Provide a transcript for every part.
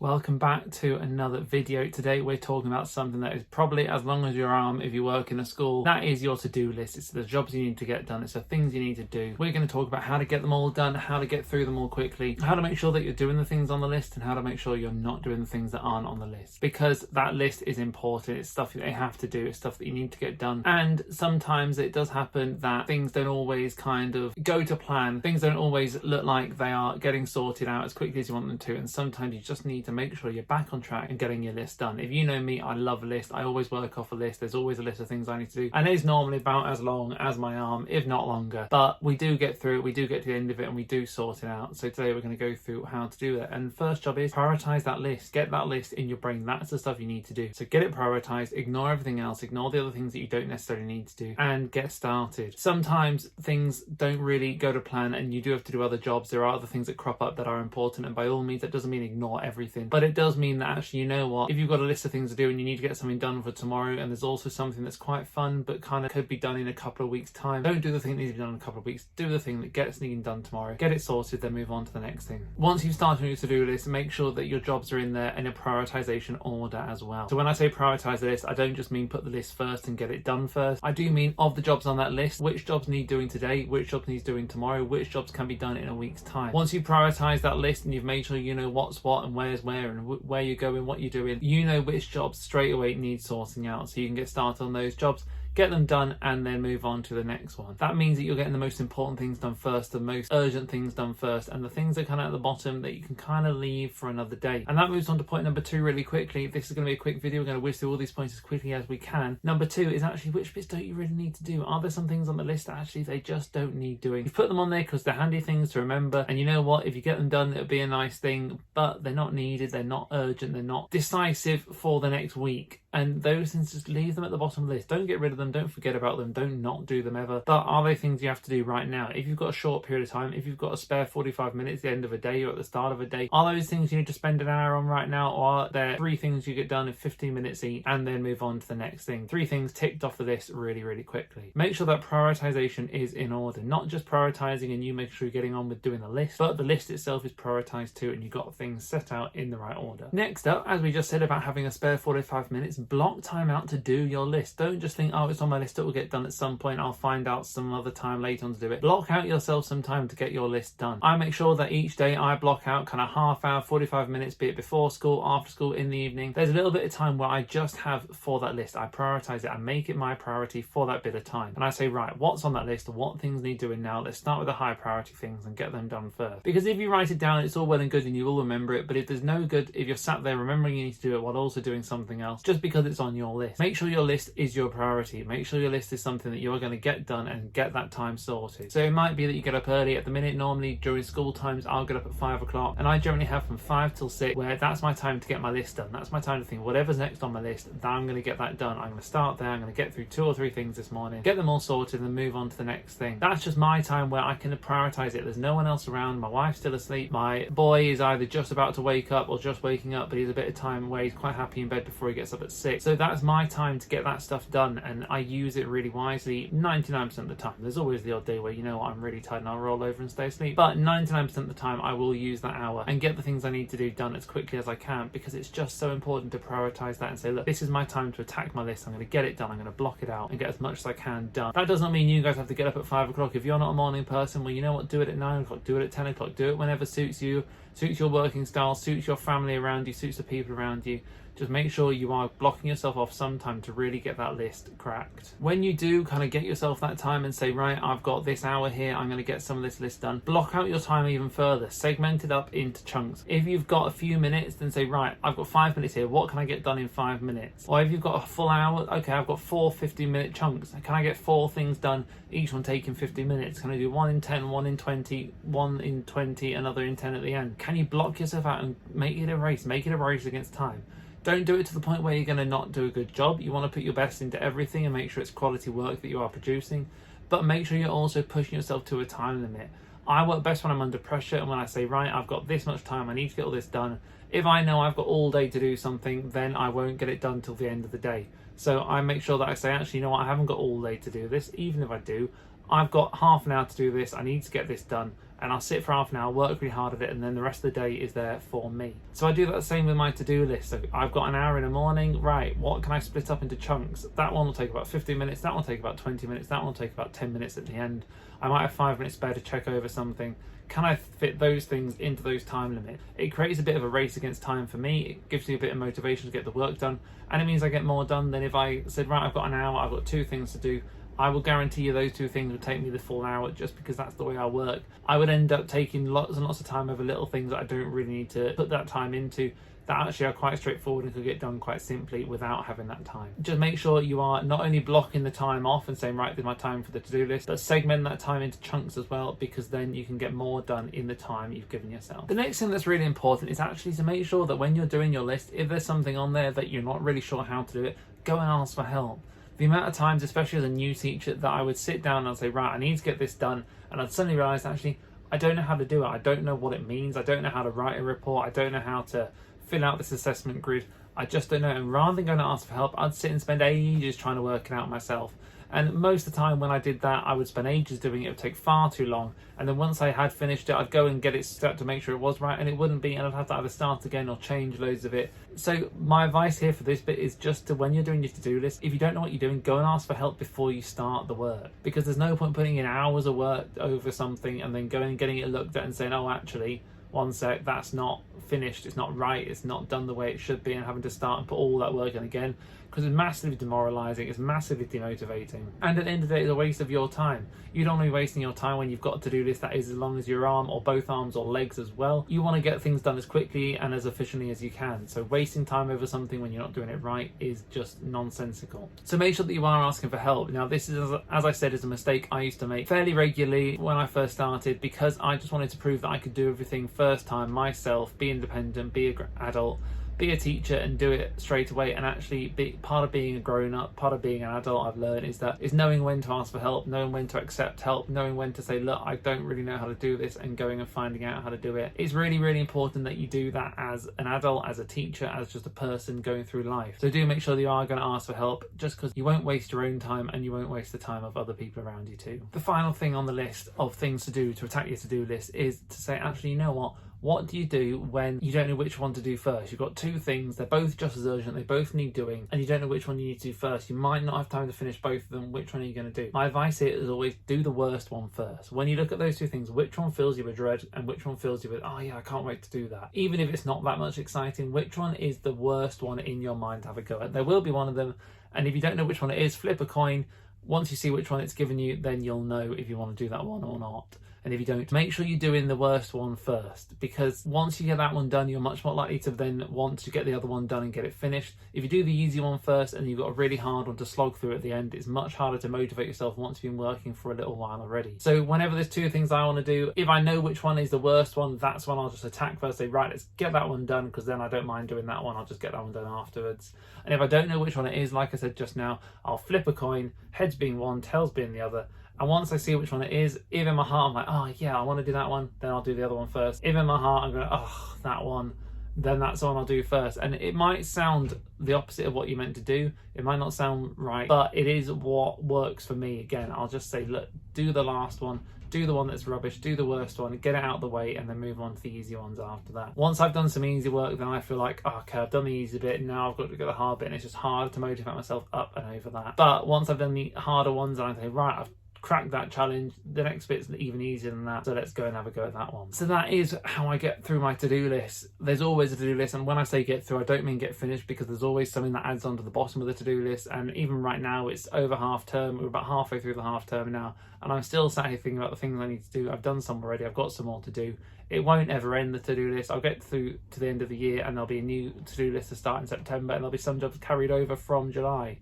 Welcome back to another video. Today we're talking about something that is probably as long as your arm if you work in a school. That is your to-do list. It's the jobs you need to get done. It's the things you need to do. We're going to talk about how to get them all done, how to get through them all quickly, how to make sure that you're doing the things on the list, and how to make sure you're not doing the things that aren't on the list. Because that list is important. It's stuff that you have to do. It's stuff that you need to get done. And sometimes it does happen that things don't always kind of go to plan. Things don't always look like they are getting sorted out as quickly as you want them to. And sometimes you just need to make sure you're back on track and getting your list done. If you know me, I love a list. I always work off a list. There's always a list of things I need to do, and it is normally about as long as my arm, if not longer. But we do get through it, we do get to the end of it, and we do sort it out. So today we're going to go through how to do that. And the first job is prioritize that list. Get that list in your brain. That's the stuff you need to do. So get it prioritized, ignore everything else, ignore the other things that you don't necessarily need to do, and get started. Sometimes things don't really go to plan and you do have to do other jobs. There are other things that crop up that are important, and by all means that doesn't mean ignore everything, but it does mean that actually, you know what, if you've got a list of things to do and you need to get something done for tomorrow, and there's also something that's quite fun but kind of could be done in a couple of weeks time, don't do the thing that needs to be done in a couple of weeks. Do the thing that gets needing done tomorrow, get it sorted, then move on to the next thing. Once you've started your to-do list, make sure that your jobs are in there in a prioritization order as well. So when I say prioritize the list, I don't just mean put the list first and get it done first. I do mean of the jobs on that list, which jobs need doing today, which jobs need doing tomorrow, which jobs can be done in a week's time. Once you prioritize that list and you've made sure you know what's what and where's where and where you're going, what you're doing, you know which jobs straight away need sorting out, so you can get started on those jobs, get them done, and then move on to the next one. That means that you're getting the most important things done first, the most urgent things done first, and the things that kind of at the bottom that you can kind of leave for another day. And that moves on to point number 2 really quickly. This is going to be a quick video. We're going to whiz through all these points as quickly as we can. Number 2 is actually which bits don't you really need to do? Are there some things on the list that actually they just don't need doing? You put them on there because they're handy things to remember, and you know what, if you get them done it'll be a nice thing, but they're not needed, they're not urgent, they're not decisive for the next week. And those things, just leave them at the bottom of the list. Don't get rid of them, don't forget about them, don't not do them ever. But are they things you have to do right now? If you've got a short period of time, if you've got a spare 45 minutes at the end of a day or at the start of a day, are those things you need to spend an hour on right now, or are there 3 things you get done in 15 minutes each and then move on to the next thing? 3 things ticked off the list really, really quickly. Make sure that prioritization is in order, not just prioritizing and you make sure you're getting on with doing the list, but the list itself is prioritized too, and you've got things set out in the right order. Next up, as we just said about having a spare 45 minutes, block time out to do your list. Don't just think, oh, it's on my list, it will get done at some point, I'll find out some other time later on to do it. Block out yourself some time to get your list done. I make sure that each day I block out kind of half hour, 45 minutes, be it before school, after school, in the evening. There's a little bit of time where I just have for that list. I prioritize it, I make it my priority for that bit of time, and I say, right, what's on that list, what things need doing now? Let's start with the high priority things and get them done first. Because if you write it down, it's all well and good and you will remember it, but if there's no good if you're sat there remembering you need to do it while also doing something else just because it's on your list. Make sure your list is your priority. Make sure your list is something that you're going to get done and get that time sorted. So it might be that you get up early. At the minute, normally during school times, I'll get up at 5 o'clock, and I generally have from 5 till 6 where that's my time to get my list done. That's my time to think whatever's next on my list, I'm going to get that done. I'm going to start there. I'm going to get through 2 or 3 things this morning, get them all sorted, and then move on to the next thing. That's just my time where I can prioritize it. There's no one else around. My wife's still asleep. My boy is either just about to wake up or just waking up, but he's a bit of time where he's quite happy in bed before he gets up at 6. So that's my time to get that stuff done, and I use it really wisely 99% of the time. There's always the odd day where, you know what, I'm really tired and I'll roll over and stay asleep, but 99% of the time I will use that hour and get the things I need to do done as quickly as I can, because it's just so important to prioritize that and say, look, this is my time to attack my list. I'm going to get it done, I'm going to block it out and get as much as I can done. That does not mean you guys have to get up at 5 o'clock. If you're not a morning person, well, you know what, do it at 9 o'clock, do it at 10 o'clock, do it whenever suits you, suits your working style, suits your family around you, suits the people around you. Just make sure you are blocking yourself off some time to really get that list cracked. When you do kind of get yourself that time and say, right, I've got this hour here, I'm going to get some of this list done, block out your time even further. Segment it up into chunks. If you've got a few minutes, then say, right, I've got 5 minutes here. What can I get done in 5 minutes? Or if you've got a full hour, okay, I've got 4 15-minute chunks. Can I get 4 things done, each one taking 50 minutes? Can I do 1 in 10, 1 in 20, 1 in 20, another in 10 at the end? Can you block yourself out and make it a race? Make it a race against time. Don't do it to the point where you're going to not do a good job. You want to put your best into everything and make sure it's quality work that you are producing, but make sure you're also pushing yourself to a time limit. I work best when I'm under pressure, and when I say, right, I've got this much time, I need to get all this done. If I know I've got all day to do something, then I won't get it done till the end of the day. So I make sure that I say, actually, you know what, I haven't got all day to do this. Even if I do, I've got half an hour to do this, I need to get this done. and I'll sit for half an hour, work really hard at it, and then the rest of the day is there for me. So I do that the same with my to-do list. So I've got an hour in the morning, right, what can I split up into chunks? That one will take about 15 minutes, that one will take about 20 minutes, that one will take about 10 minutes at the end. I might have 5 minutes spare to check over something. Can I fit those things into those time limits? It creates a bit of a race against time for me. It gives me a bit of motivation to get the work done, and it means I get more done than if I said, right, I've got an hour, I've got 2 things to do. I will guarantee you those 2 things would take me the full hour, just because that's the way I work. I would end up taking lots and lots of time over little things that I don't really need to put that time into, that actually are quite straightforward and could get done quite simply without having that time. Just make sure you are not only blocking the time off and saying, right, this is my time for the to-do list, but segment that time into chunks as well, because then you can get more done in the time you've given yourself. The next thing that's really important is actually to make sure that when you're doing your list, if there's something on there that you're not really sure how to do it, go and ask for help. The amount of times, especially as a new teacher, that I would sit down and I'd say, right, I need to get this done, and I'd suddenly realise, actually, I don't know how to do it. I don't know what it means. I don't know how to write a report. I don't know how to fill out this assessment grid. I just don't know. And rather than going to ask for help, I'd sit and spend ages trying to work it out myself. And most of the time when I did that, I would spend ages doing it. It would take far too long. And then once I had finished it, I'd go and get it set to make sure it was right, and it wouldn't be, and I'd have to either start again or change loads of it. So my advice here for this bit is just to, when you're doing your to-do list, if you don't know what you're doing, go and ask for help before you start the work. Because there's no point putting in hours of work over something and then going and getting it looked at and saying, oh, actually, one sec, that's not finished, it's not right, it's not done the way it should be, and having to start and put all that work in again, because it's massively demoralising, it's massively demotivating, and at the end of the day, it's a waste of your time. You don't want to be wasting your time when you've got a to-do list that is as long as your arm, or both arms or legs as well. You want to get things done as quickly and as efficiently as you can, so wasting time over something when you're not doing it right is just nonsensical. So make sure that you are asking for help. Now, this is, as I said, is a mistake I used to make fairly regularly when I first started, because I just wanted to prove that I could do everything first time myself, be independent, be an adult, be a teacher, and do it straight away. And actually, be part of being a grown-up, part of being an adult, I've learned is knowing when to ask for help, knowing when to accept help, knowing when to say, look, I don't really know how to do this, and going and finding out how to do it. It's really, really important that you do that as an adult, as a teacher, as just a person going through life. So do make sure that you are going to ask for help, just because you won't waste your own time and you won't waste the time of other people around you too. The final thing on the list of things to do to attack your to-do list is to say, actually, you know what do you do when you don't know which one to do first? You've got 2 things, they're both just as urgent, they both need doing, and you don't know which one you need to do first. You might not have time to finish both of them. Which one are you going to do? My advice here is always do the worst one first. When you look at those 2 things, which one fills you with dread and which one fills you with, oh yeah, I can't wait to do that? Even if it's not that much exciting, which one is the worst one in your mind to have a go at? There will be one of them, and if you don't know which one it is, flip a coin. Once you see which one it's given you, then you'll know if you want to do that one or not. And if you don't, make sure you're doing the worst one first, because once you get that one done, you're much more likely to then want to get the other one done and get it finished. If you do the easy one first and you've got a really hard one to slog through at the end, it's much harder to motivate yourself once you've been working for a little while already. So whenever there's 2 things I want to do, if I know which one is the worst one, that's when I'll just attack first, say, right, let's get that one done, because then I don't mind doing that one, I'll just get that one done afterwards. And if I don't know which one it is, like I said just now, I'll flip a coin, heads being one, tails being the other. And once I see which one it is, if in my heart I'm like, oh yeah, I want to do that one, then I'll do the other one first. If in my heart I'm going, oh, that one, then that's the one I'll do first. And it might sound the opposite of what you meant to do. It might not sound right, but it is what works for me. Again, I'll just say, look, do the last one, do the one that's rubbish, do the worst one, get it out of the way, and then move on to the easy ones after that. Once I've done some easy work, then I feel like, oh, okay, I've done the easy bit, now I've got to get the hard bit, and it's just harder to motivate myself up and over that. But once I've done the harder ones, and I say, right, I've crack that challenge, the next bit's even easier than that, so let's go and have a go at that one. So that is how I get through my to-do list. There's always a to-do list, and when I say get through, I don't mean get finished, because there's always something that adds on to the bottom of the to-do list. And even right now, it's over half term, we're about halfway through the half term now, and I'm still sat here thinking about the things I need to do. I've done some already, I've got some more to do. It won't ever end, the to-do list. I'll get through to the end of the year and there'll be a new to-do list to start in September, and there'll be some jobs carried over from July.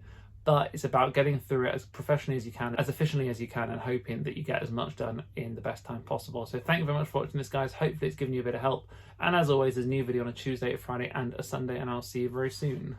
But it's about getting through it as professionally as you can, as efficiently as you can, and hoping that you get as much done in the best time possible. So thank you very much for watching this, guys. Hopefully it's given you a bit of help. And as always, there's a new video on a Tuesday, a Friday and a Sunday, and I'll see you very soon.